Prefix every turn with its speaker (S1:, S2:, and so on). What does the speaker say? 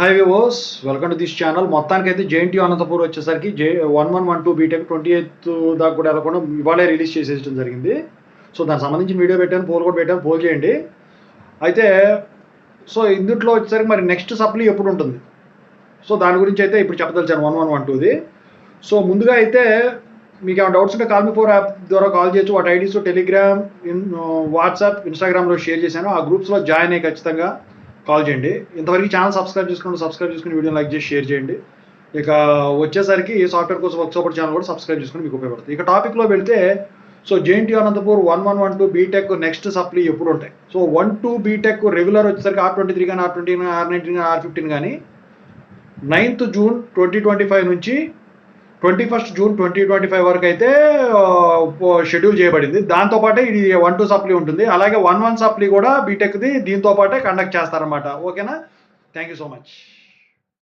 S1: Hi వివోస్, welcome to this channel. మొత్తానికైతే JNTU Anantapur వచ్చేసరికి 1112 BTech 28 దాకా కూడా వెళ్ళకుండా ఇవాళే రిలీజ్ చేసేయడం జరిగింది. సో దానికి సంబంధించిన వీడియో పెట్టాను, పోల్ కూడా పెట్టాను, పోల్ చేయండి. అయితే సో ఇందుట్లో వచ్చేసరికి మరి నెక్స్ట్ సప్లీ ఎప్పుడు ఉంటుంది, సో దాని గురించి అయితే ఇప్పుడు చెప్పదలిచాను 1112ది. సో ముందుగా అయితే మీకు ఏమైనా డౌట్స్ ఉంటే కాల్ మీ ఫోర్ యాప్ ద్వారా కాల్ చేయొచ్చు. వాటి ఐడీస్ టెలిగ్రామ్, వాట్సాప్, ఇన్స్టాగ్రామ్లో షేర్ చేశాను. ఆ గ్రూప్స్లో జాయిన్ అయ్యి ఖచ్చితంగా కాల్ చేయండి. ఇంతవరకు ఛానల్ సబ్స్క్రైబ్ చేసుకుని వీడియో లైక్ చేసి షేర్ చేయండి. ఇక వచ్చేసరికి సాఫ్ట్వేర్ కోసం వర్క్ ఛానల్ కూడా సబ్స్క్రైబ్ చేసుకుని మీకు ఉపయోగపడుతుంది. ఇక టాపిక్లో వెళ్తే so JNTU Anantapur 1112 BTech next supply ఎప్పుడు ఉంటాయి. సో 12 బీటెక్ రెగ్యులర్ వచ్చేసరికి R23 కానీ, R20 కానీ, R19 కానీ, R15 కానీ 9th June 2025 నుంచి 21st June 2025 వరకు అయితే షెడ్యూల్ చేయబడింది. దాంతోపాటే ఇది 1-2 సప్లీ ఉంటుంది. అలాగే 1-1 సప్లీ కూడా బీటెక్ది దీంతో పాటే కండక్ట్ చేస్తారనమాట. ఓకేనా? Thank you so much.